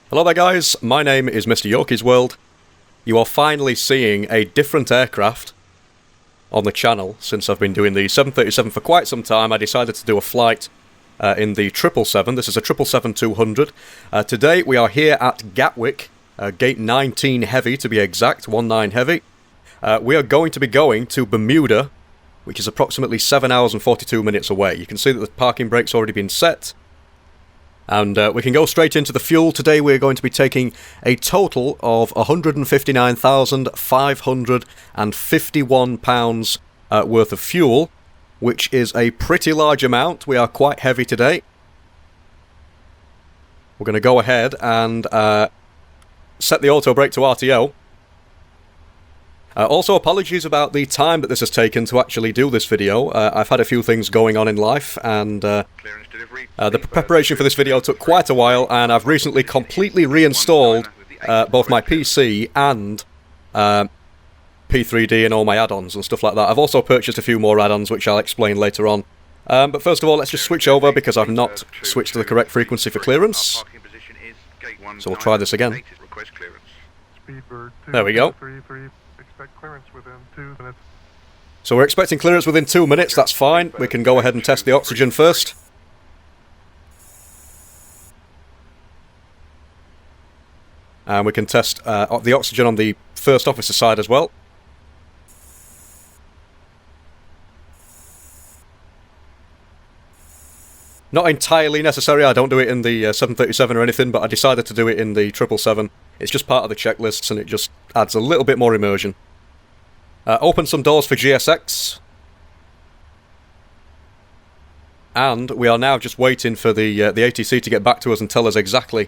Hello there guys, my name is MrYorkiesWorld. You are finally seeing a different aircraft on the channel. Since I've been doing the 737 for quite some time, I decided to do a flight in the 777. This is a 777-200. Today we are here at Gatwick, gate 19 heavy to be exact, 19 heavy. We are going to be going to Bermuda, which is approximately 7 hours and 42 minutes away. You can see that the parking brake's already been set. And we can go straight into the fuel. Today we're going to be taking a total of £159,551 worth of fuel, which is a pretty large amount. We are quite heavy today. We're going to go ahead and set the auto brake to RTO. Also, apologies about the time that this has taken to actually do this video. I've had a few things going on in life, and the preparation for this video took quite a while, and I've recently completely reinstalled both my PC and P3D and all my add-ons and stuff like that. I've also purchased a few more add-ons, which I'll explain later on. But first of all, let's just switch over, because I've not switched to the correct frequency for clearance. So we'll try this again. There we go. So we're expecting clearance within 2 minutes, that's fine. We can go ahead and test the oxygen first. And we can test the oxygen on the first officer side as well. Not entirely necessary, I don't do it in the 737 or anything, but I decided to do it in the 777. It's just part of the checklists, and it just adds a little bit more immersion. Open some doors for GSX. And we are now just waiting for the ATC to get back to us and tell us exactly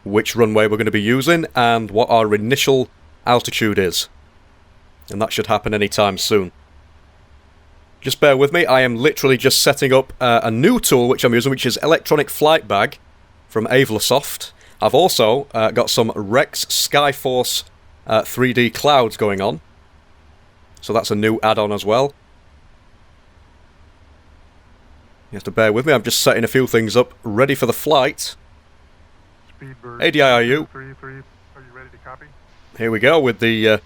which runway we're going to be using and what our initial altitude is. And that should happen anytime soon. Just bear with me, I am literally just setting up a new tool which I'm using, which is Electronic Flight Bag from Avlasoft. I've also got some Rex Skyforce 3D clouds going on. So that's a new add-on as well. You have to bear with me, I'm just setting a few things up, ready for the flight. ADIRU. Are you ready to copy? Here we go with the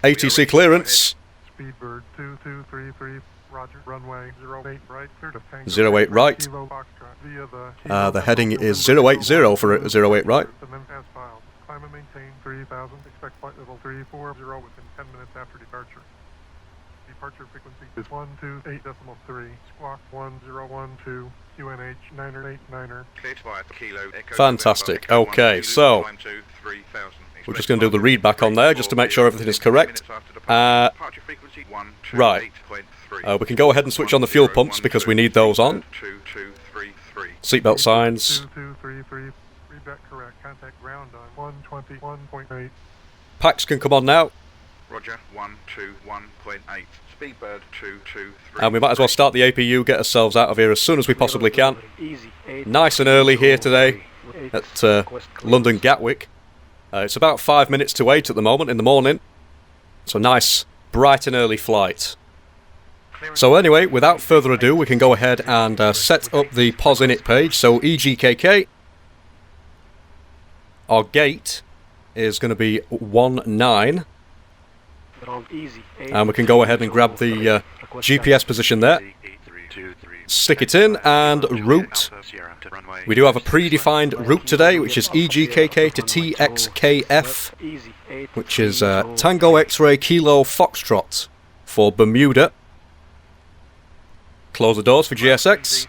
ATC clearance. Speedbird 2233, roger, runway 08 right, clear to Tango. 08 right. The heading is 080 for 08 right. Climb and maintain 3000, expect flight level 340 within 10 minutes after departure. Departure frequency is 128.3, squawk 1012, QNH 989er. Fantastic. Okay, so we're just going to do the read back on there just to make sure everything is correct. Right. We can go ahead and switch on the fuel pumps because we need those on. Seatbelt signs. Read back correct. Contact ground on 121.8. Packs can come on now. Roger, 121.8. Speedbird 223. And we might as well start the APU, get ourselves out of here as soon as we possibly can. Nice and early here today at London Gatwick. It's about 5 minutes to 8 at the moment in the morning. So nice, bright and early flight. So anyway, without further ado, we can go ahead and set up the POS init page. So EGKK. Our gate is going to be 19. And we can go ahead and grab the GPS position there. Stick it in and route. We do have a predefined route today, which is EGKK-TXKF, which is Tango X-Ray Kilo Foxtrot for Bermuda. Close the doors for GSX.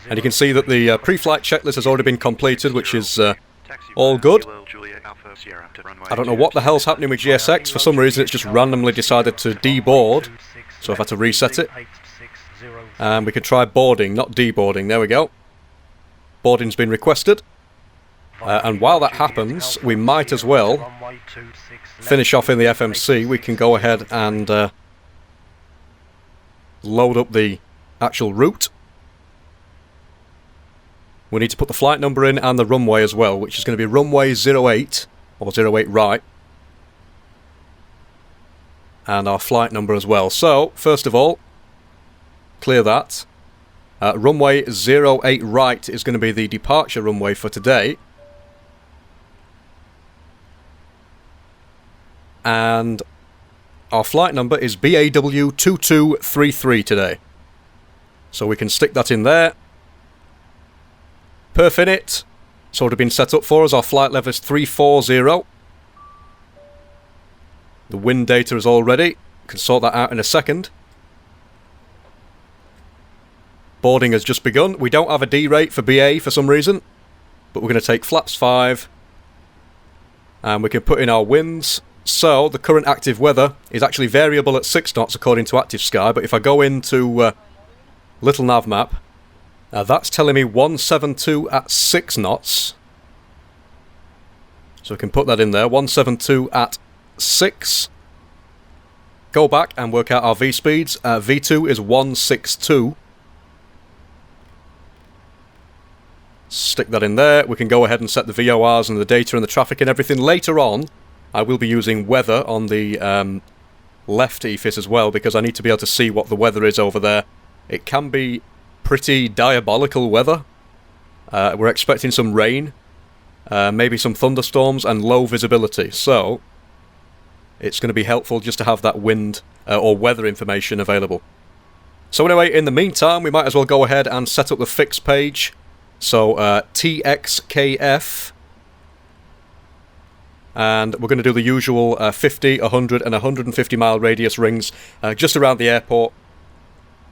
And you can see that the pre-flight checklist has already been completed, which is all good. I don't know what the hell's happening with GSX. For some reason it's just randomly decided to deboard. So I've had to reset it. And we could try boarding, not deboarding. There we go. Boarding's been requested. And while that happens, we might as well finish off in the FMC. We can go ahead and load up the actual route. We need to put the flight number in and the runway as well, which is going to be runway 08, or 08 right. And our flight number as well. So, first of all, clear that. Runway 08 right is going to be the departure runway for today. and our flight number is BAW2233 today. So we can stick that in there. Perf in it. So it would have been set up for us. Our flight level is 340. The wind data is all ready. We can sort that out in a second. Boarding has just begun. We don't have a D rate for BA for some reason, but we're going to take flaps 5 and we can put in our winds. So the current active weather is actually variable at 6 knots according to Active Sky, but if I go into Little Nav Map, that's telling me 172 at 6 knots. So we can put that in there, 172 at 6. Go back and work out our V speeds. V2 is 162. Stick that in there. We can go ahead and set the VORs and the data and the traffic and everything. Later on, I will be using weather on the left EFIS as well, because I need to be able to see what the weather is over there. It can be pretty diabolical weather. We're expecting some rain, maybe some thunderstorms and low visibility. So it's going to be helpful just to have that wind or weather information available. So anyway, in the meantime, we might as well go ahead and set up the fix page. So TXKF, and we're going to do the usual 50, 100 and 150 mile radius rings just around the airport.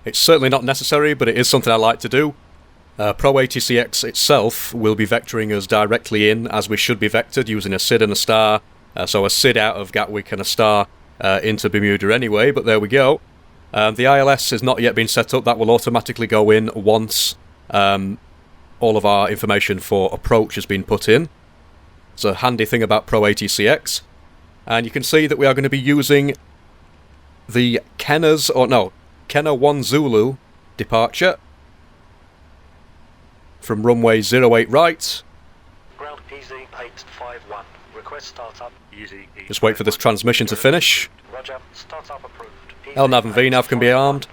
It's certainly not necessary, but it is something I like to do. Pro ATCX itself will be vectoring us directly in, as we should be vectored, using a SID and a star. So a SID out of Gatwick and a star into Bermuda anyway, but there we go. The ILS has not yet been set up. That will automatically go in once all of our information for approach has been put in. It's a handy thing about Pro ATCX. And you can see that we are going to be using the Kenna 1 Zulu departure from runway 08 right. Ground PZ 851. Request startup. Just wait for this transmission to finish. Roger. Startup approved. LNAV and VNAV can be armed.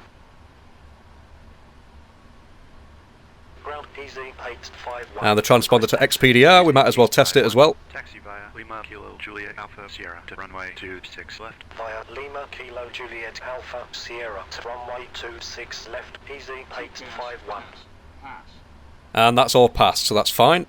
Ground PZ 851. And the transponder to XPDR, we might as well test it as well. Taxi via Lima Kilo Juliet Alpha Sierra to runway 26 left. Via Lima Kilo Juliet Alpha Sierra to runway 26 left. PZ 851. And that's all passed, so that's fine.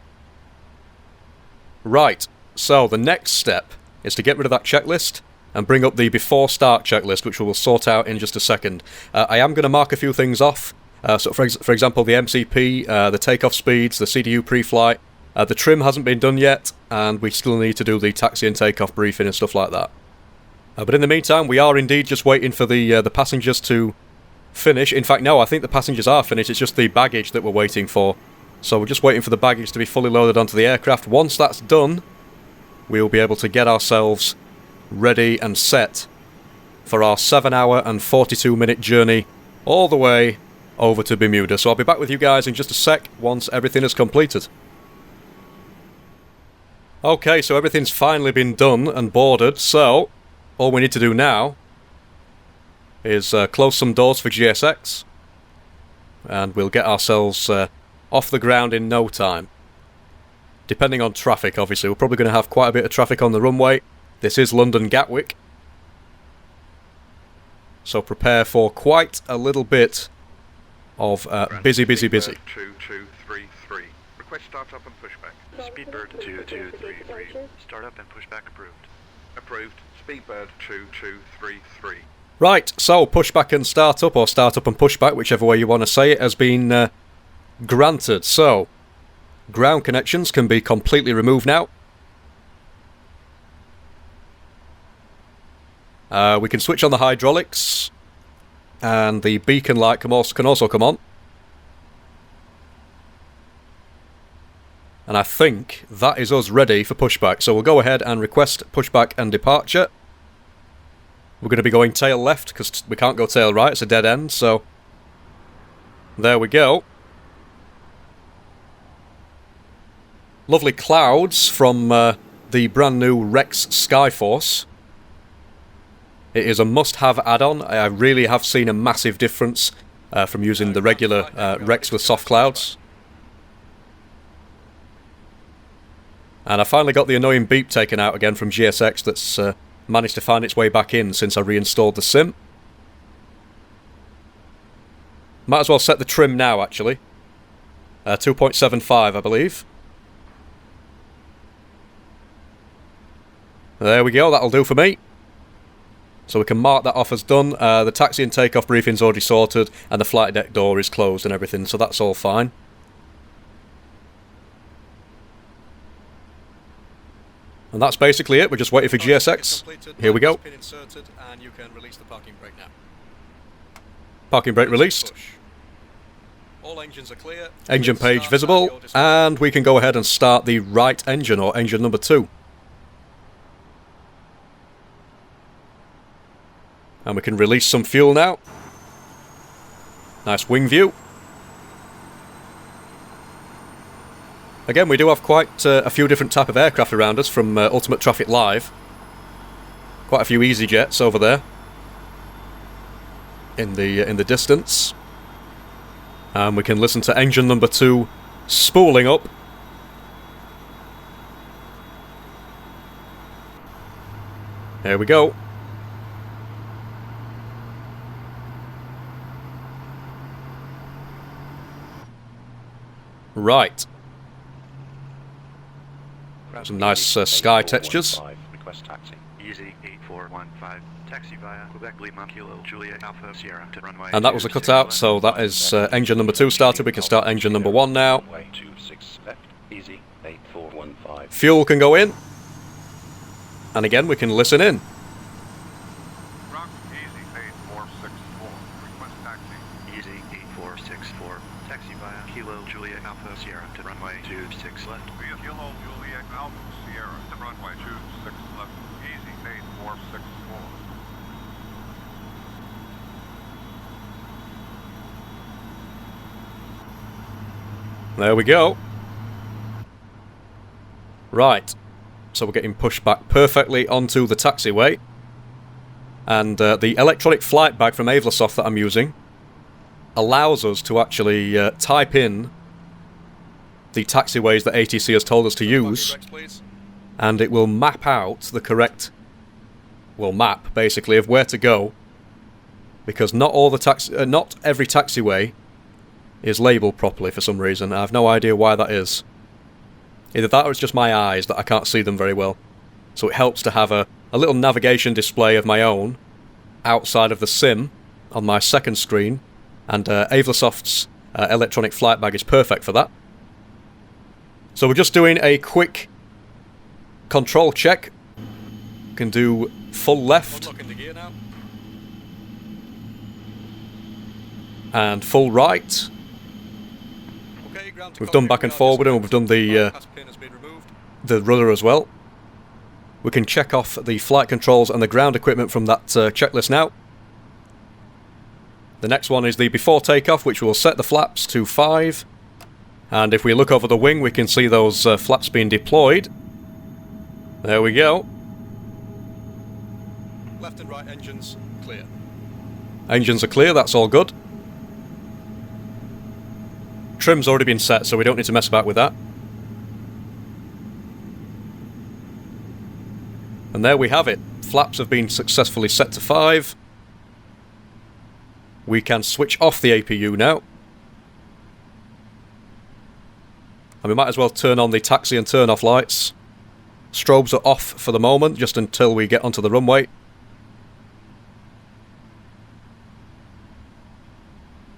Right, so the next step is to get rid of that checklist and bring up the before start checklist, which we will sort out in just a second. I am going to mark a few things off. So for example, the MCP, the takeoff speeds, the CDU pre-flight, the trim hasn't been done yet, and we still need to do the taxi and takeoff briefing and stuff like that. But in the meantime, we are indeed just waiting for the passengers to finish. In fact, no, I think the passengers are finished. It's just the baggage that we're waiting for. So we're just waiting for the baggage to be fully loaded onto the aircraft. Once that's done, we'll be able to get ourselves ready and set for our 7-hour and 42-minute journey all the way over to Bermuda. So I'll be back with you guys in just a sec once everything is completed. Okay, so everything's finally been done and boarded, so all we need to do now is close some doors for GSX, and we'll get ourselves off the ground in no time. Depending on traffic, obviously. We're probably going to have quite a bit of traffic on the runway. This is London Gatwick, so prepare for quite a little bit of busy. 2233. Request startup and pushback. Speedbird 2233. Startup and pushback approved. Approved. Speedbird 2233. Right, so pushback and startup, or startup and pushback, whichever way you want to say it, has been granted. So ground connections can be completely removed now. We can switch on the hydraulics, and the beacon light can also come on. And I think that is us ready for pushback. So we'll go ahead and request pushback and departure. We're going to be going tail left because we can't go tail right, it's a dead end, so there we go. Lovely clouds from the brand new Rex Skyforce. It is a must-have add-on. I really have seen a massive difference from using the regular Rex with soft clouds. And I finally got the annoying beep taken out again from GSX that's managed to find its way back in since I reinstalled the sim. Might as well set the trim now, actually. 2.75, I believe. There we go, that'll do for me. So we can mark that off as done. The taxi and takeoff briefing's already sorted, and the flight deck door is closed and everything, so that's all fine. And that's basically it. We're just waiting for GSX. Here we go. Parking brake released. All engines are clear. Engine page visible, and we can go ahead and start the right engine, or engine number 2. And we can release some fuel now. Nice wing view. Again, we do have quite a few different type of aircraft around us from Ultimate Traffic Live. Quite a few EasyJets over there in the distance. And we can listen to engine number 2 spooling up. There we go. Right. Some nice sky textures. Request taxi. EGKK-TXKF. Taxi via Quebec Lima Kilo Juliet Alpha Sierra to runway. And that was a cutout, so that is engine number 2 started. We can start engine number 1 now. Runway 26 left, easy 8415. Fuel can go in. And again, we can listen in. Rock, easy 8464. Request taxi. Easy 8464. Taxi via Kilo Juliet Alpha Sierra to runway 26 left. Via Kilo Juliet Alpha Sierra to runway 26 left. Easy 8464. There we go. Right. So we're getting pushed back perfectly onto the taxiway. And the electronic flight bag from Avlosoft that I'm using allows us to actually type in the taxiways that ATC has told us to use, and it will map out the correct, map basically of where to go, because not every taxiway is labelled properly for some reason. I have no idea why that is. Either that or it's just my eyes that I can't see them very well. So it helps to have a little navigation display of my own outside of the sim on my second screen, and Avlosoft's electronic flight bag is perfect for that. So we're just doing a quick control check. Can do full left and full right. We've done back and forward, and we've done the rudder as well. We can check off the flight controls and the ground equipment from that checklist now. The next one is the before takeoff, which will set the flaps to 5. And if we look over the wing, we can see those flaps being deployed. There we go. Left and right engines clear. Engines are clear, that's all good. Trim's already been set, so we don't need to mess about with that. And there we have it. Flaps have been successfully set to 5. We can switch off the APU now. And we might as well turn on the taxi and turn off lights. Strobes are off for the moment, just until we get onto the runway.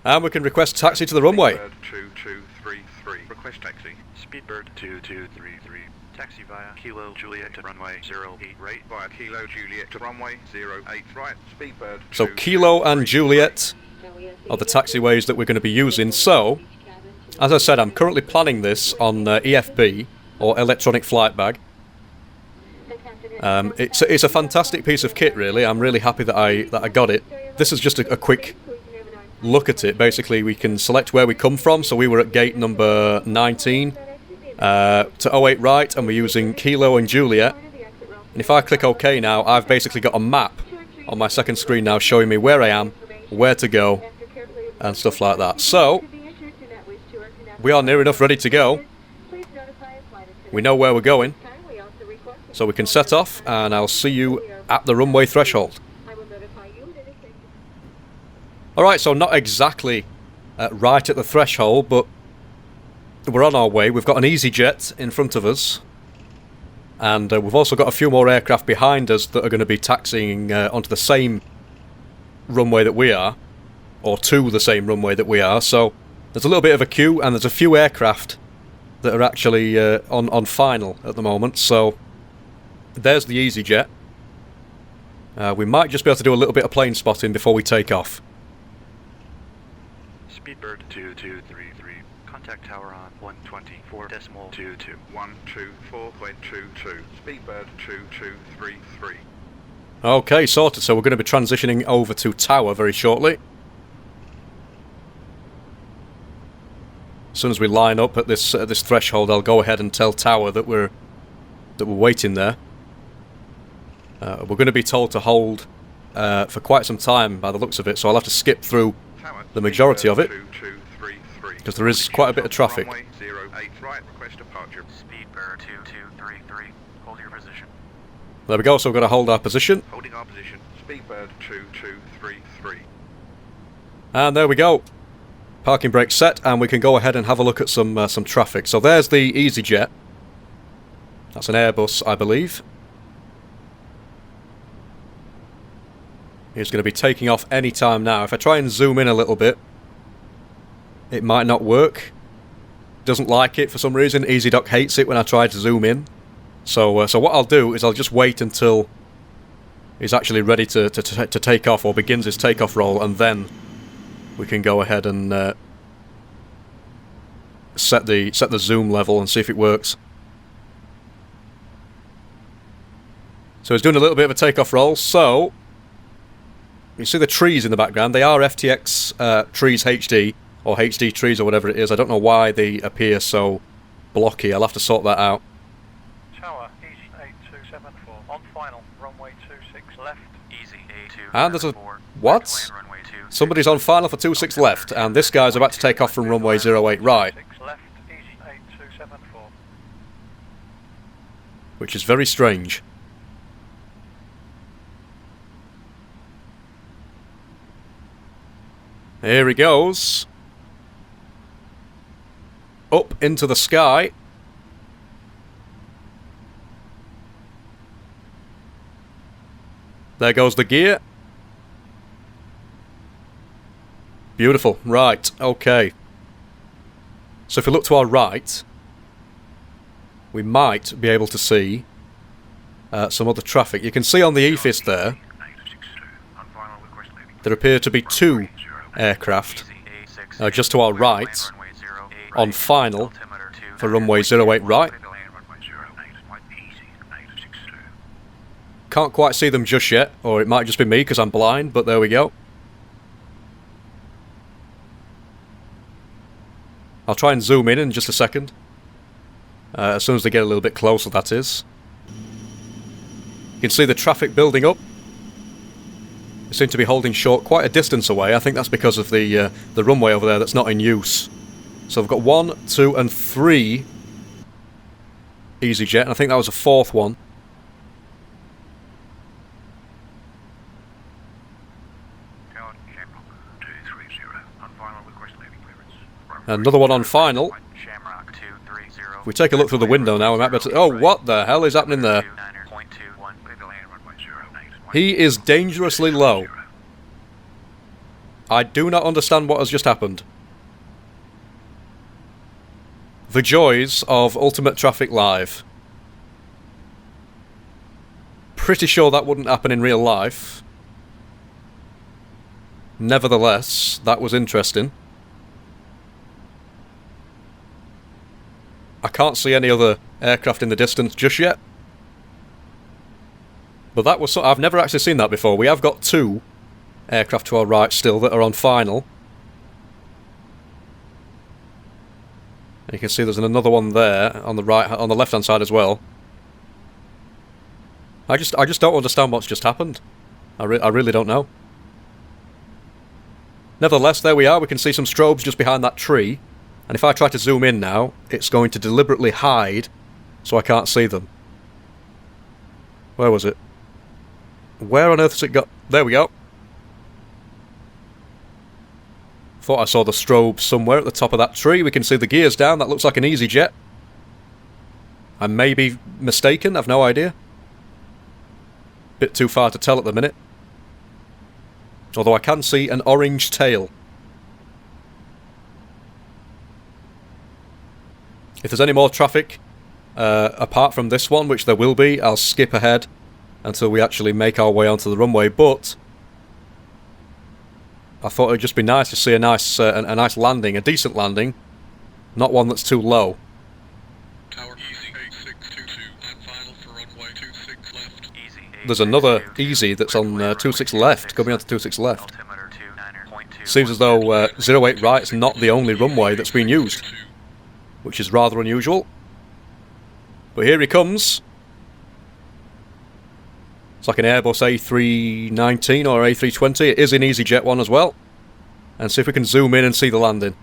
And we can request taxi to the runway. Speedbird 2233. Request taxi. Speedbird 2233. Taxi via Kilo Juliet to runway 08 right. Via Kilo Juliet to runway 08 right. Speedbird. So Kilo and Juliet are the taxiways that we're going to be using. So, as I said, I'm currently planning this on EFB, or Electronic Flight Bag. It's a fantastic piece of kit, really. I'm really happy that I got it. This is just a quick look at it. Basically, we can select where we come from. So we were at gate number 19 to 08 right, and we're using Kilo and Juliet. And if I click OK now, I've basically got a map on my second screen now showing me where I am, where to go, and stuff like that. So we are near enough ready to go. We know where we're going, so we can set off, and I'll see you at the runway threshold. Alright, so not exactly right at the threshold, but we're on our way. We've got an EasyJet in front of us, and we've also got a few more aircraft behind us that are going to be taxiing onto the same runway that we are, or to the same runway that we are. So there's a little bit of a queue, and there's a few aircraft that are actually on final at the moment. So there's the EasyJet. We might just be able to do a little bit of plane spotting before we take off. Speedbird 2233. Contact tower on 124.22. 124.22. Speedbird 2233. Okay, sorted. So we're going to be transitioning over to tower very shortly. As soon as we line up at this threshold, I'll go ahead and tell tower that we're waiting there. We're going to be told to hold for quite some time by the looks of it, so I'll have to skip through the majority of it, because there is quite a bit of traffic. Runway 08 right, request departure. Speedbird 2233. Hold your position. There we go, so we're going to hold our position. Holding our position. Speedbird 2233. And there we go. Parking brake set, and we can go ahead and have a look at some traffic. So there's the EasyJet. That's an Airbus, I believe. He's going to be taking off any time now. If I try and zoom in a little bit, it might not work. Doesn't like it for some reason. EasyDock hates it when I try to zoom in. So what I'll do is I'll just wait until he's actually ready to take off, or begins his takeoff roll, and then we can go ahead and set the zoom level and see if it works. So he's doing a little bit of a takeoff roll. So you see the trees in the background. They are FTX trees HD, or HD trees, or whatever it is. I don't know why they appear so blocky. I'll have to sort that out. Tower, easy 8274. On final, runway 26 left. Easy 82. And there's a... what? Somebody's on final for 26 left, and this guy's about to take off from runway 08 right. Left, easy 8274. Which is very strange. Here he goes. Up into the sky. There goes the gear. Beautiful. Right, okay. So if we look to our right, we might be able to see some other traffic. You can see on the EFIS there appear to be two aircraft just to our right on final for runway 08 right. Can't quite see them just yet, or it might just be me because I'm blind, but there we go. I'll try and zoom in just a second. As soon as they get a little bit closer, that is. You can see the traffic building up. They seem to be holding short quite a distance away. I think that's because of the runway over there that's not in use. So we've got 1, 2 and 3 EasyJet, and I think that was a fourth one. Another one on final. If we take a look through the window now, we might be able to... oh, what the hell is happening there? He is dangerously low. I do not understand what has just happened. The joys of Ultimate Traffic Live. Pretty sure that wouldn't happen in real life. Nevertheless, that was interesting. I can't see any other aircraft in the distance just yet. But that was... I've never actually seen that before. We have got 2 aircraft to our right still that are on final. And you can see there's another one there on the right, on the left-hand side as well. I just don't understand what's just happened. I really don't know. Nevertheless, there we are. We can see some strobes just behind that tree. And if I try to zoom in now, it's going to deliberately hide so I can't see them. Where was it? Where on earth has it got... There we go. Thought I saw the strobe somewhere at the top of that tree. We can see the gears down. That looks like an EasyJet. I may be mistaken. I've no idea. Bit too far to tell at the minute. Although I can see an orange tail. If there's any more traffic, apart from this one, which there will be, I'll skip ahead until we actually make our way onto the runway, but I thought it would just be nice to see a nice landing, a decent landing, not one that's too low. Tower easy 8622 and final for runway 26 left. Easy. There's another easy that's on 26 left, coming on to 26 left. Altimeter 29.2. Seems as though 08 right's not the only runway that's been used, which is rather unusual. But here he comes. It's like an Airbus A319 or A320. It is an EasyJet one as well. And see if we can zoom in and see the landing.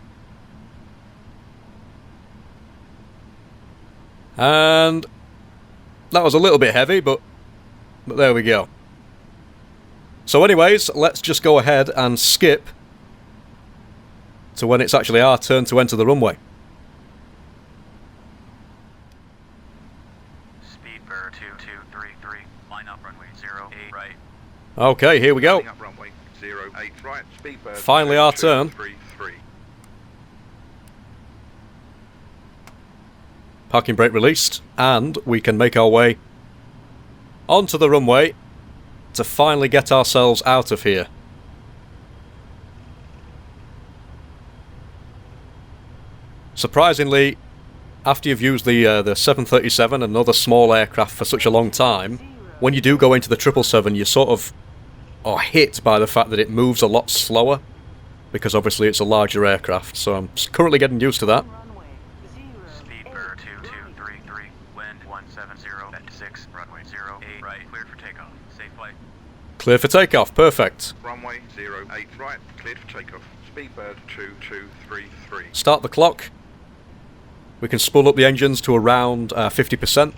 And that was a little bit heavy, but there we go. So anyways, let's just go ahead and skip to when it's actually our turn to enter the runway. Speed bird 2233. Line up runway 08 right. Okay, here we go. Up runway 08 right. Speedbird Finally our turn. 2233. Parking brake released, and we can make our way onto the runway to finally get ourselves out of here. Surprisingly, after you've used the 737 and other small aircraft for such a long time, when you do go into the 777, you sort of are hit by the fact that it moves a lot slower, because obviously it's a larger aircraft, so I'm currently getting used to that. Speed bird 2233. Wind 170 at 6. Runway 08 right. Cleared for takeoff. Safe flight. Clear for takeoff, perfect. Runway 08 right. Cleared for takeoff. Speedbird 2233. Start the clock. We can spool up the engines to around 50%.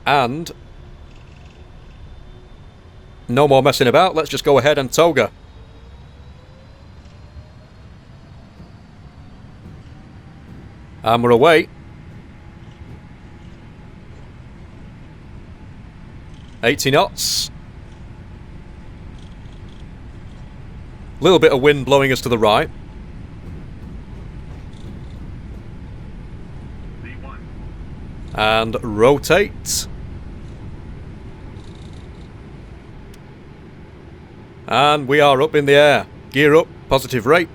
And no more messing about, let's just go ahead and toga. And we're away. 80 knots. Little bit of wind blowing us to the right. And rotate. And we are up in the air. Gear up, positive rate.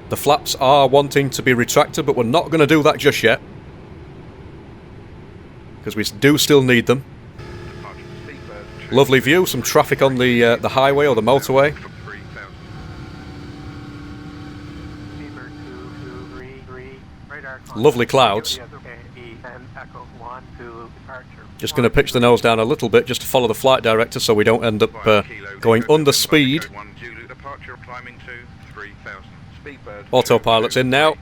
The flaps are wanting to be retracted, but we're not going to do that just yet, because we do still need them. Lovely view, some traffic on the highway or the motorway. Lovely clouds. Just going to pitch the nose down a little bit just to follow the flight director so we don't end up going under speed. Autopilot's in now.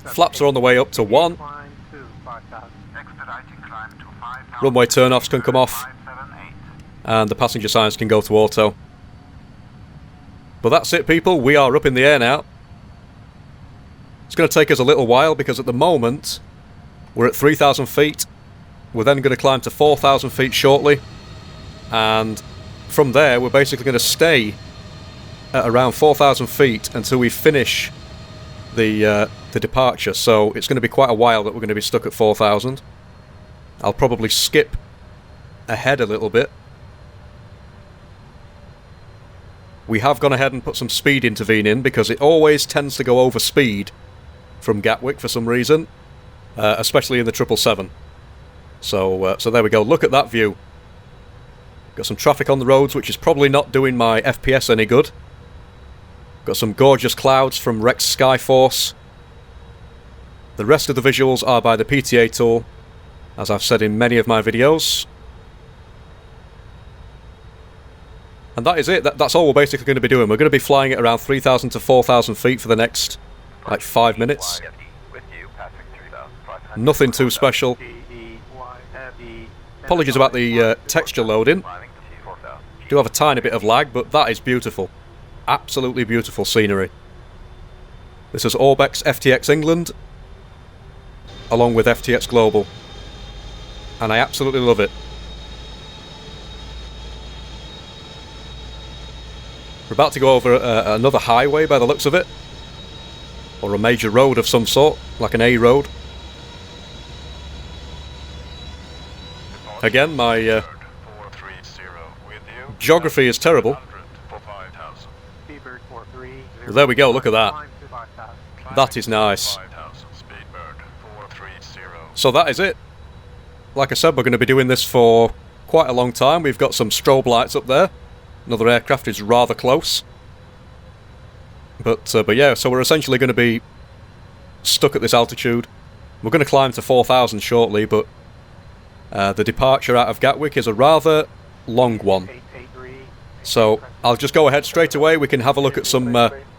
Flaps are on the way up to 1. Runway turn-offs can come off. And the passenger signs can go to auto. But that's it, people. We are up in the air now. It's going to take us a little while because at the moment we're at 3,000 feet. We're then going to climb to 4,000 feet shortly. And from there we're basically going to stay at around 4,000 feet until we finish the departure. So it's going to be quite a while that we're going to be stuck at 4,000. I'll probably skip ahead a little bit. We have gone ahead and put some speed intervene in because it always tends to go over speed from Gatwick for some reason, especially in the 777. So there we go. Look at that view. Got some traffic on the roads, which is probably not doing my FPS any good. Got some gorgeous clouds from Rex Skyforce. The rest of the visuals are by the PTA tool, as I've said in many of my videos. And that is it. That's all we're basically going to be doing. We're going to be flying at around 3,000 to 4,000 feet for the next like 5 minutes. Nothing too special. Apologies about the texture loading. Do have a tiny bit of lag, but that is beautiful. Absolutely beautiful scenery. This is Orbex FTX England, along with FTX Global, and I absolutely love it. We're about to go over another highway by the looks of it, or a major road of some sort, like an A road. Again, my geography is terrible. There we go, look at that. That is nice. So that is it. Like I said, we're going to be doing this for quite a long time. We've got some strobe lights up there. Another aircraft is rather close. But yeah, so we're essentially going to be stuck at this altitude. We're going to climb to 4,000 shortly, but the departure out of Gatwick is a rather long one. So I'll just go ahead straight away. We can have a look at some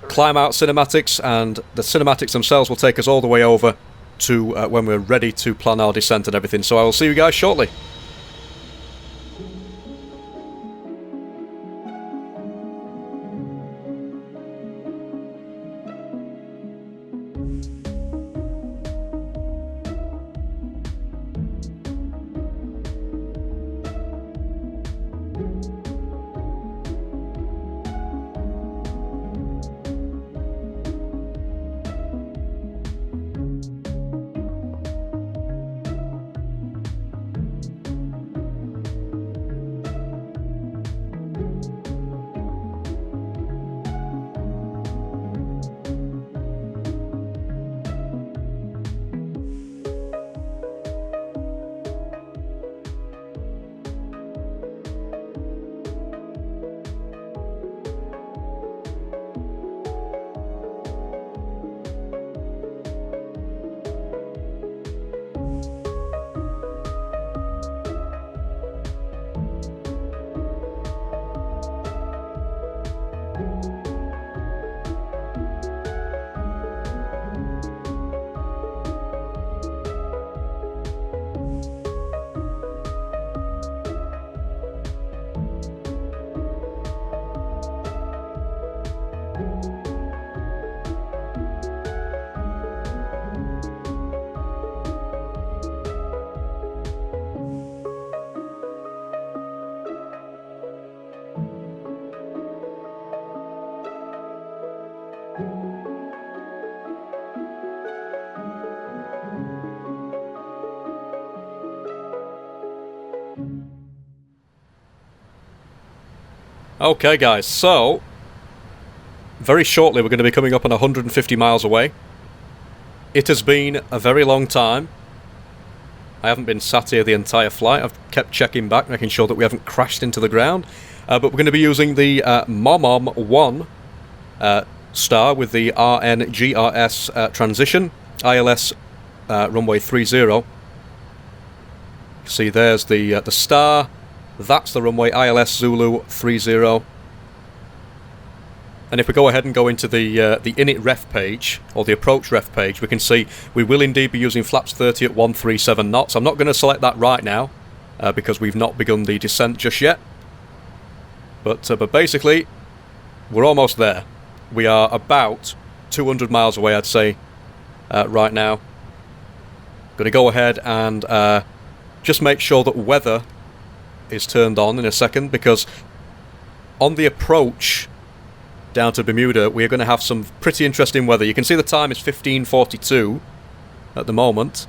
climb out cinematics, and the cinematics themselves will take us all the way over to when we're ready to plan our descent and everything. So I will see you guys shortly. Okay guys, so very shortly we're going to be coming up on 150 miles away. It has been a very long time. I haven't been sat here the entire flight. I've kept checking back, making sure that we haven't crashed into the ground. But we're going to be using the MOMOM 1 star with the RNGRS transition, ILS runway 30. See, there's the star. That's the runway, ILS Zulu 30. And if we go ahead and go into the init ref page, or the approach ref page, we can see we will indeed be using flaps 30 at 137 knots. I'm not going to select that right now, because we've not begun the descent just yet. But basically, we're almost there. We are about 200 miles away, I'd say, right now. Going to go ahead and just make sure that weather is turned on in a second, because on the approach down to Bermuda we are going to have some pretty interesting weather. You can see the time is 15:42 at the moment.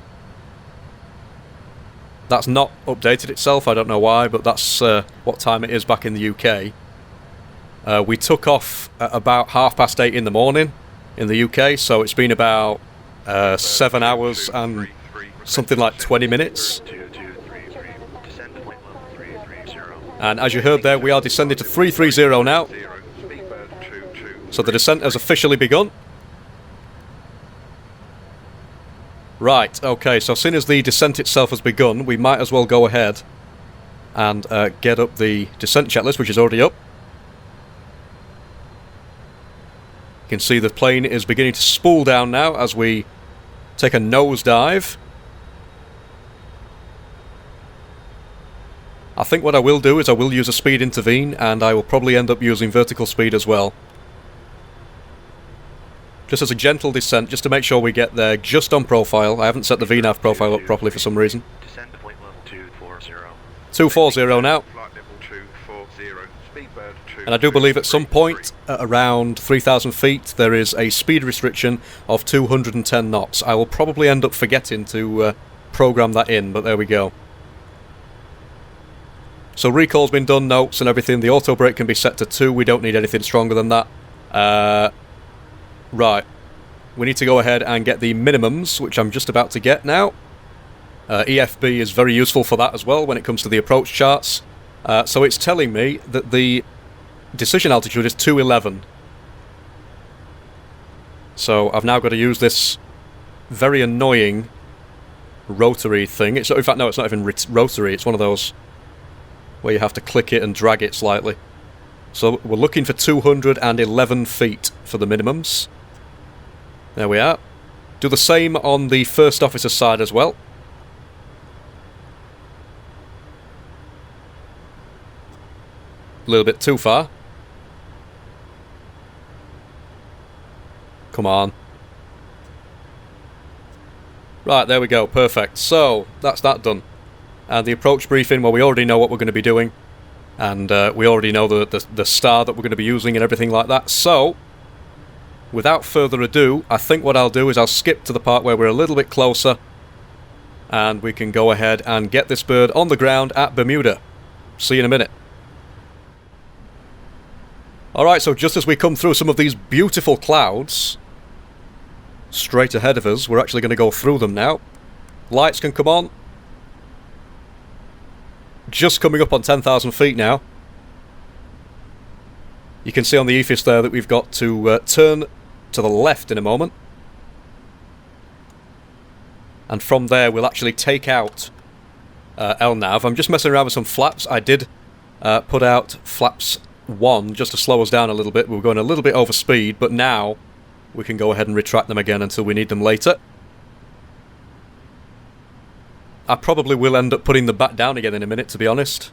That's not updated itself, I don't know why, but that's what time it is back in the UK. We took off at about 8:30 in the morning in the UK, so it's been about 7 hours and something like 20 minutes. And as you heard there, we are descending to 330 now. So the descent has officially begun. Right, okay, so as soon as the descent itself has begun, we might as well go ahead and get up the descent checklist, which is already up. You can see the plane is beginning to spool down now as we take a nosedive. I think what I will do is I will use a speed intervene, and I will probably end up using vertical speed as well. Just as a gentle descent, just to make sure we get there just on profile. I haven't set the VNAV profile up properly for some reason. Descend to point level 240. 240 now. Flight level 240. Speedbird 2. And I do believe at some point, at around 3,000 feet, there is a speed restriction of 210 knots. I will probably end up forgetting to program that in, but there we go. So recall's been done, notes and everything. The auto brake can be set to 2. We don't need anything stronger than that. Right. We need to go ahead and get the minimums, which I'm just about to get now. EFB is very useful for that as well when it comes to the approach charts. So it's telling me that the decision altitude is 211. So I've now got to use this very annoying rotary thing. In fact, no, it's not even rotary. It's one of those where you have to click it and drag it slightly. So we're looking for 211 feet for the minimums. There we are. Do the same on the first officer side as well. A little bit too far. Come on. Right, there we go. Perfect. So, that's that done. And the approach briefing, well, we already know what we're going to be doing. And we already know the star that we're going to be using and everything like that. So, without further ado, I think what I'll do is I'll skip to the part where we're a little bit closer. And we can go ahead and get this bird on the ground at Bermuda. See you in a minute. Alright, so just as we come through some of these beautiful clouds, straight ahead of us, we're actually going to go through them now. Lights can come on. Just coming up on 10,000 feet now. You can see on the EFIS there that we've got to turn to the left in a moment. And from there we'll actually take out LNAV. I'm just messing around with some flaps. I did put out flaps 1 just to slow us down a little bit. We were going a little bit over speed, but now we can go ahead and retract them again until we need them later. I probably will end up putting them back down again in a minute, to be honest.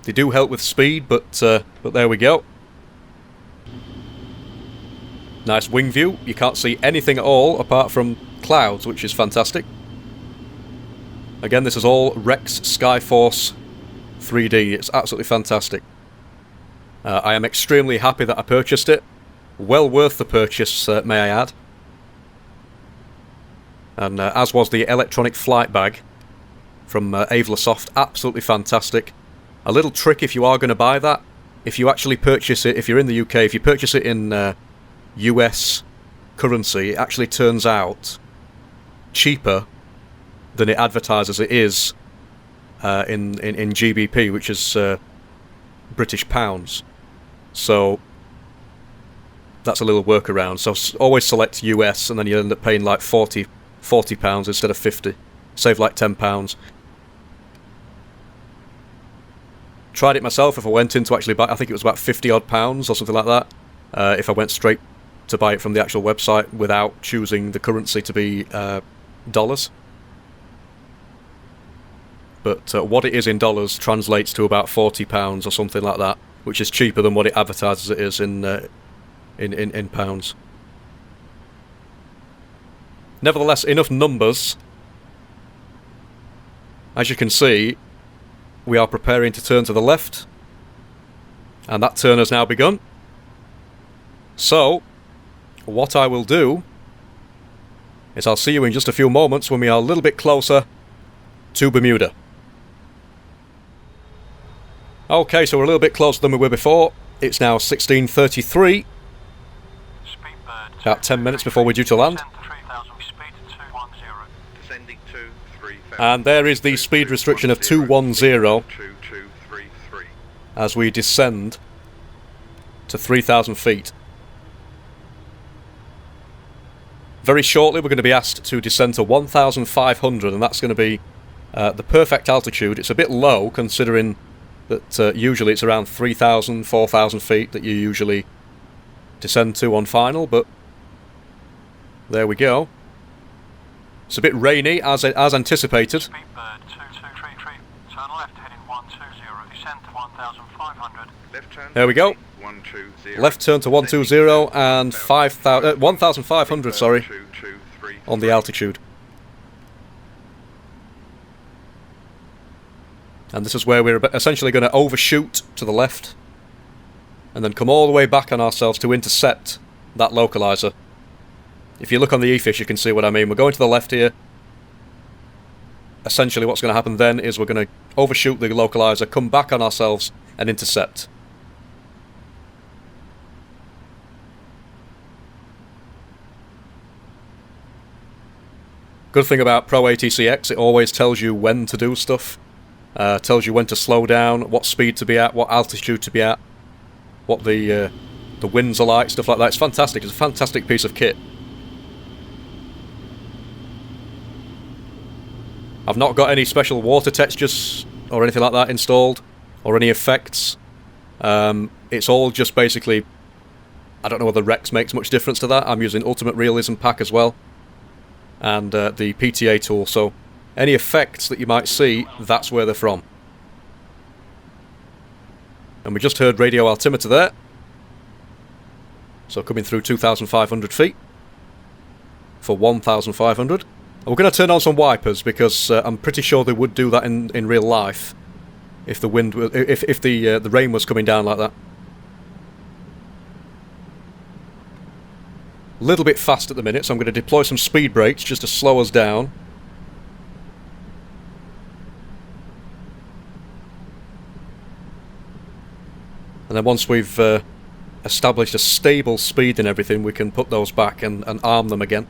They do help with speed, but there we go. Nice wing view. You can't see anything at all apart from clouds, which is fantastic. Again, this is all Rex Skyforce 3D. It's absolutely fantastic. I am extremely happy that I purchased it. Well worth the purchase, may I add. And as was the electronic flight bag from Avlasoft, absolutely fantastic. A little trick if you are going to buy that, if you actually purchase it, if you're in the UK, if you purchase it in US currency, it actually turns out cheaper than it advertises it is in GBP, which is British pounds. So that's a little workaround. So always select US, and then you end up paying like £40 instead of 50. Save like £10. Tried it myself. If I went in to actually buy, I think it was about 50 odd pounds or something like that. If I went straight to buy it from the actual website without choosing the currency to be dollars. But what it is in dollars translates to about £40 or something like that, which is cheaper than what it advertises it is in pounds. Nevertheless, enough numbers. As you can see, we are preparing to turn to the left, and that turn has now begun. So, what I will do is I'll see you in just a few moments when we are a little bit closer to Bermuda. Okay, so we're a little bit closer than we were before. It's now 16:33. About 10 minutes before we're due to land. And there is the speed restriction of 210 as we descend to 3,000 feet. Very shortly we're going to be asked to descend to 1,500, and that's going to be the perfect altitude. It's a bit low considering that usually it's around 3,000, 4,000 feet that you usually descend to on final, but there we go. It's a bit rainy, as anticipated. Speedbird 2233, turn left heading 120, descend to 1,500. Left turn. There we go. 120. Left turn to 120 and 1,500, sorry, 223. on the altitude. And this is where we're essentially going to overshoot to the left and then come all the way back on ourselves to intercept that localizer. If you look on the EFIS, you can see what I mean. We're going to the left here. Essentially what's going to happen then is we're going to overshoot the localizer, come back on ourselves and intercept. Good thing about Pro ATCX, it always tells you when to do stuff. Tells you when to slow down, what speed to be at, what altitude to be at, what the winds are like, stuff like that. It's fantastic. It's a fantastic piece of kit. I've not got any special water textures or anything like that installed, or any effects. It's all just basically, I don't know whether Rex makes much difference to that. I'm using Ultimate Realism Pack as well, and the PTA tool, so any effects that you might see, that's where they're from. And we just heard radio altimeter there. So coming through 2,500 feet for 1,500. And we're going to turn on some wipers because I'm pretty sure they would do that in real life if the wind, if the rain was coming down like that. A little bit fast at the minute, so I'm going to deploy some speed brakes just to slow us down. And then once we've established a stable speed and everything, we can put those back and arm them again.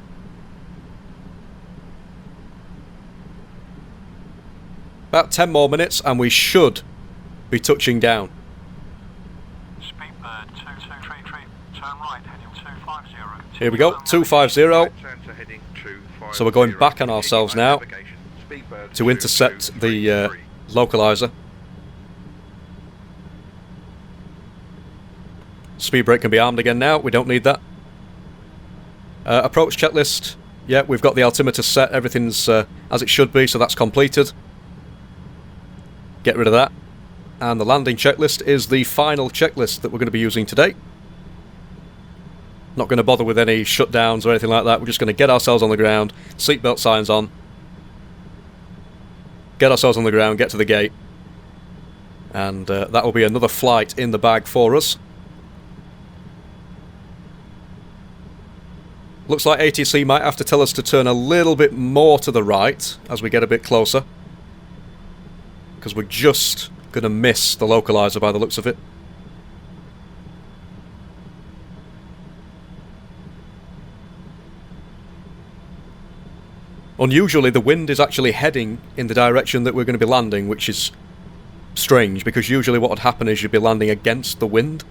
About 10 more minutes and we should be touching down. Speedbird 2233, turn right heading 250. Here we go, 250. Right turn to heading 250. So we're going back on ourselves now Speedbird to intercept the 2233. localizer. Speed brake can be armed again now, we don't need that. Approach checklist, yeah, we've got the altimeter set, everything's as it should be, so that's completed. Get rid of that. And the landing checklist is the final checklist that we're going to be using today. Not going to bother with any shutdowns or anything like that, we're just going to get ourselves on the ground, seatbelt signs on, get ourselves on the ground, get to the gate, and that will be another flight in the bag for us. Looks like ATC might have to tell us to turn a little bit more to the right as we get a bit closer, because we're just going to miss the localizer by the looks of it. Unusually, the wind is actually heading in the direction that we're going to be landing, which is strange, because usually what would happen is you'd be landing against the wind.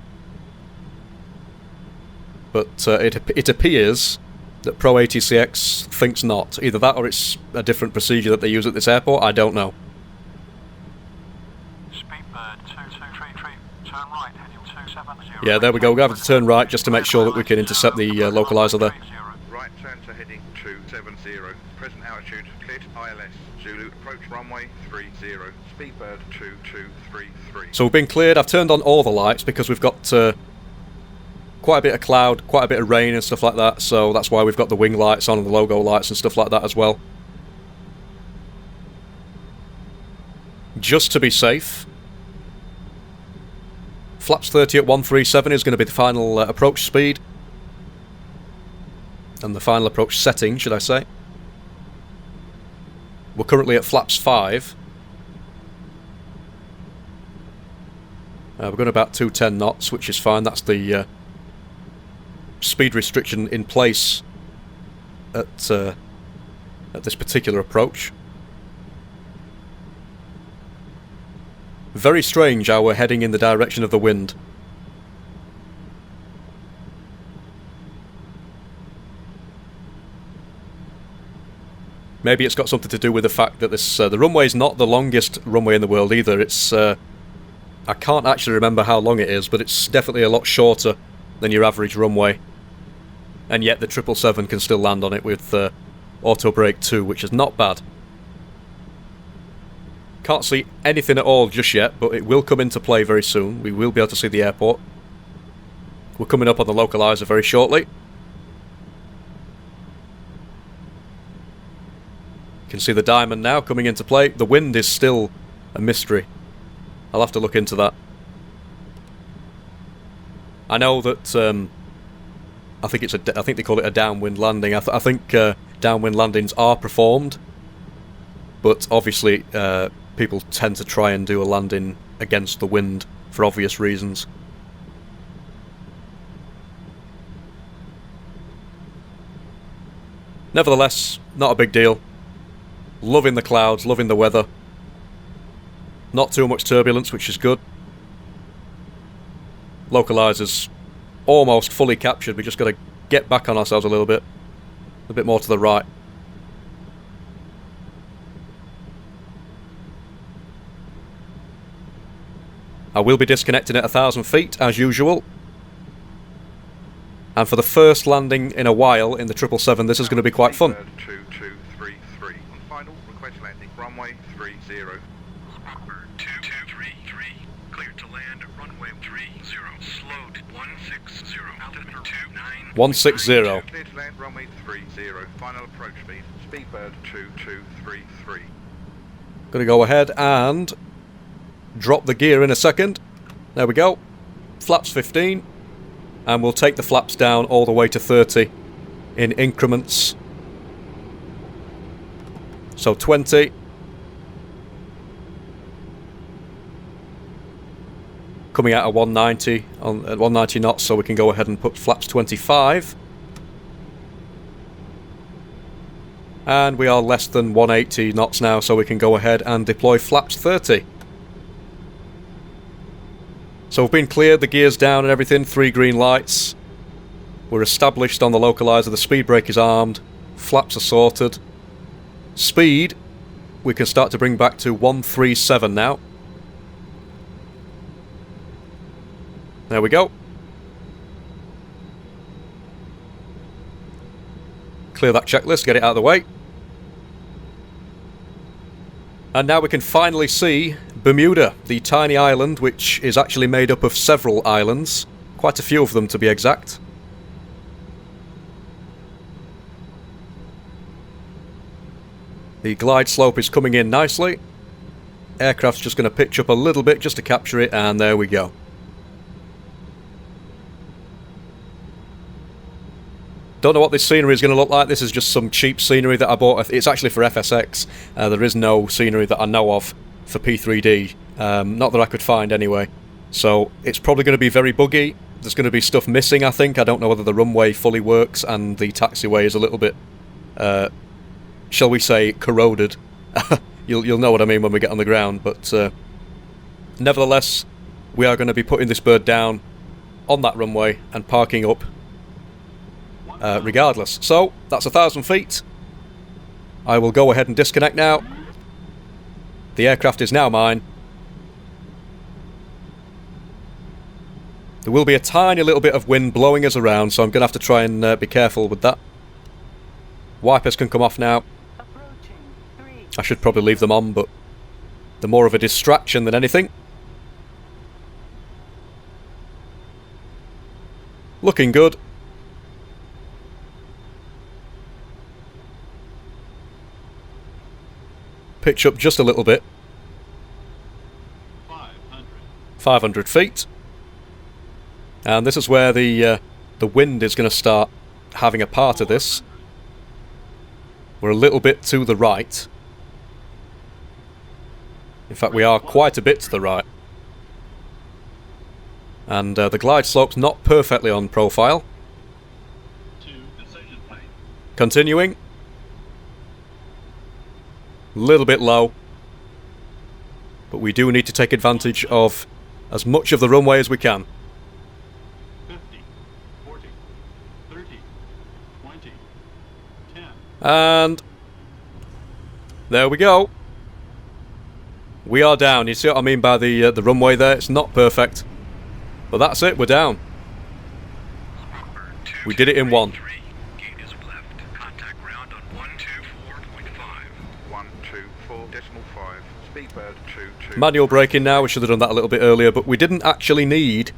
But it appears that Pro ATCX thinks not. Either that or it's a different procedure that they use at this airport, I don't know. Speedbird 2233, turn right heading 270. Yeah, there we go, we're going to have to turn right just to make sure that we can intercept the localizer there. Right turn to heading 270. Present altitude cleared. ILS. Zulu approach runway 30. Speedbird 2233. So we've been cleared. I've turned on all the lights because we've got quite a bit of cloud, quite a bit of rain and stuff like that, so that's why we've got the wing lights on and the logo lights and stuff like that as well. Just to be safe. Flaps 30 at 137 is going to be the final approach speed. And the final approach setting, should I say. We're currently at flaps 5. We're going about 210 knots, which is fine. That's the speed restriction in place at this particular approach. Very strange how we're heading in the direction of the wind. Maybe it's got something to do with the fact that this the runway is not the longest runway in the world either. It's I can't actually remember how long it is, but it's definitely a lot shorter than your average runway. And yet the 777 can still land on it with auto brake 2, which is not bad. Can't see anything at all just yet, but it will come into play very soon. We will be able to see the airport. We're coming up on the localizer very shortly. You can see the diamond now coming into play. The wind is still a mystery. I'll have to look into that. I know that I think they call it a downwind landing. I think downwind landings are performed, but obviously people tend to try and do a landing against the wind for obvious reasons. Nevertheless, not a big deal. Loving the clouds, loving the weather. Not too much turbulence, which is good. Localizer's almost fully captured. We just got to get back on ourselves a bit more to the right. I will be disconnecting at 1,000 feet as usual. And for the first landing in a while in the 777, this is going to be quite fun. 2233 on final request landing runway 30. Bird 2233, cleared to land runway 30, slowed 160, altitude 29. 160. Cleared to land runway 30, final approach speed, speedbird 2233. Going to go ahead and drop the gear in a second. There we go. Flaps 15. And we'll take the flaps down all the way to 30 in increments. So 20. Coming out at 190 at 190 knots, so we can go ahead and put flaps 25. And we are less than 180 knots now, so we can go ahead and deploy flaps 30. So we've been cleared, the gear's down and everything, 3 green lights. We're established on the localizer, the speed brake is armed, flaps are sorted. Speed, we can start to bring back to 137 now. There we go. Clear that checklist, get it out of the way. And now we can finally see Bermuda, the tiny island which is actually made up of several islands. Quite a few of them to be exact. The glide slope is coming in nicely. Aircraft's just going to pitch up a little bit just to capture it, and there we go. Don't know what this scenery is going to look like. This is just some cheap scenery that I bought. It's actually for FSX. There is no scenery that I know of for P3D. Not that I could find anyway. So it's probably going to be very buggy. There's going to be stuff missing, I think. I don't know whether the runway fully works and the taxiway is a little bit, shall we say, corroded. You'll know what I mean when we get on the ground. But nevertheless, we are going to be putting this bird down on that runway and parking up regardless. So that's 1,000 feet. I will go ahead and disconnect now. The aircraft is now mine. There will be a tiny little bit of wind blowing us around, so I'm going to have to try and be careful with that. Wipers can come off now. I should probably leave them on, but they're more of a distraction than anything. Looking good. Pitch up just a little bit. 500 feet. And this is where the wind is going to start having a part of this. We're a little bit to the right. In fact, we are quite a bit to the right. And the glide slope's not perfectly on profile. Continuing. Little bit low, but we do need to take advantage of as much of the runway as we can. 50, 40, 30, 20, 10. And there we go. We are down. You see what I mean by the runway there? It's not perfect. But that's it, we're down. We did it in one. Gate is left. Contact ground on 124.5. 124.5. Speedbird 22. Manual braking now, we should have done that a little bit earlier, but we didn't actually need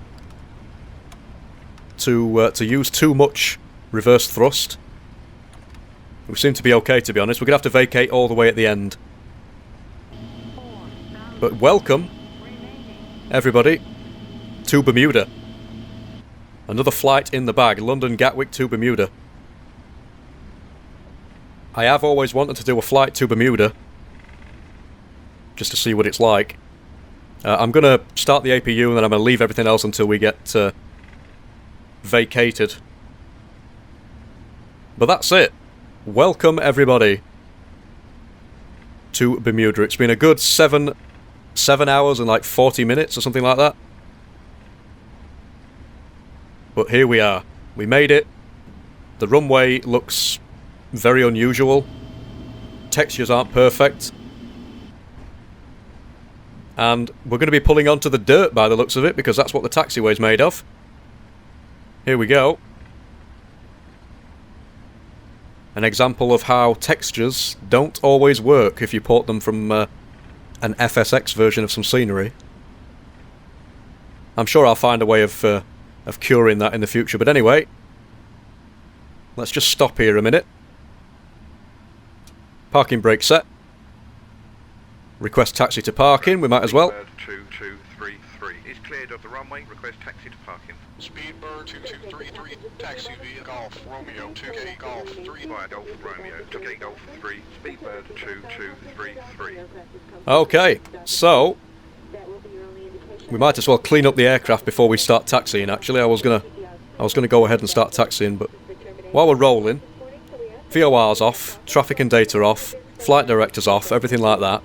to use too much reverse thrust. We seem to be okay, to be honest. We're going to have to vacate all the way at the end. But welcome, everybody, to Bermuda. Another flight in the bag, London Gatwick to Bermuda. I have always wanted to do a flight to Bermuda, just to see what it's like. I'm going to start the APU and then I'm going to leave everything else until we get vacated. But that's it. Welcome everybody to Bermuda. It's been a good 7 hours and like 40 minutes or something like that. But here we are. We made it. The runway looks very unusual. Textures aren't perfect. And we're going to be pulling onto the dirt by the looks of it, because that's what the taxiway is made of. Here we go. An example of how textures don't always work if you port them from an FSX version of some scenery. I'm sure I'll find a way of curing that in the future, but anyway, let's just stop here a minute. Parking brake set. Request taxi to parking, we might as well. Speedbird 2233 is cleared of the runway. Request taxi to parking. Speedbird 2233, taxi via Golf Romeo 2K Golf 3. Via Golf Romeo 2K Golf 3. Speedbird 2233. Okay, so we might as well clean up the aircraft before we start taxiing. Actually, I was gonna go ahead and start taxiing, but while we're rolling, VOR's off, traffic and data off, flight director's off, everything like that.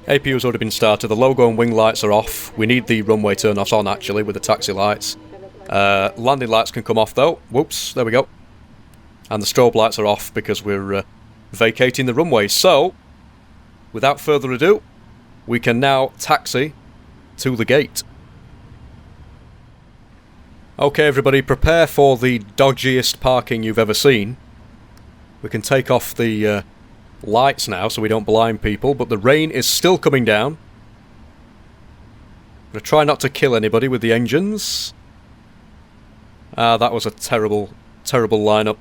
APU's already been started, the logo and wing lights are off. We need the runway turn-offs on, actually, with the taxi lights. Landing lights can come off, though. Whoops, there we go. And the strobe lights are off because we're vacating the runway. So, without further ado, we can now taxi to the gate. Okay, everybody, prepare for the dodgiest parking you've ever seen. We can take off the lights now so we don't blind people, but the rain is still coming down. I'm going to try not to kill anybody with the engines. That was a terrible, terrible lineup.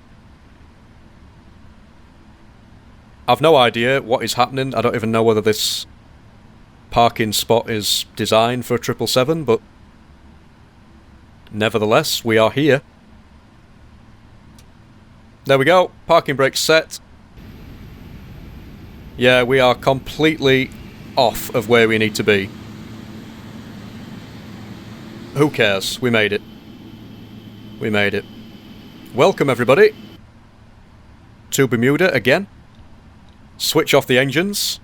I've no idea what is happening. I don't even know whether this parking spot is designed for a 777, but nevertheless, we are here. There we go. Parking brake set. Yeah, we are completely off of where we need to be. Who cares? We made it. We made it. Welcome, everybody, to Bermuda again. Switch off the engines.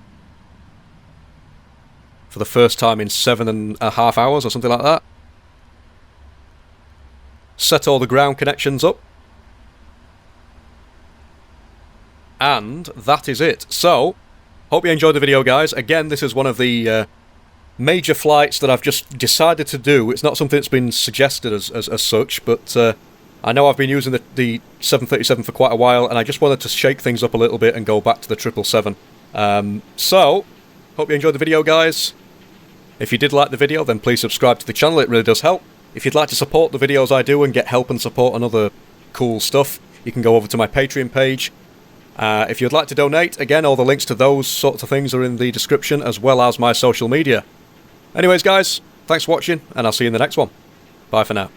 For the first time in 7.5 hours or something like that. Set all the ground connections up. And that is it. So, hope you enjoyed the video, guys. Again, this is one of the major flights that I've just decided to do. It's not something that's been suggested as such, but I know I've been using the 737 for quite a while, and I just wanted to shake things up a little bit and go back to the 777. So, hope you enjoyed the video, guys. If you did like the video, then please subscribe to the channel. It really does help. If you'd like to support the videos I do and get help and support on other cool stuff, you can go over to my Patreon page. If you'd like to donate, again, all the links to those sorts of things are in the description, as well as my social media. Anyways, guys, thanks for watching, and I'll see you in the next one. Bye for now.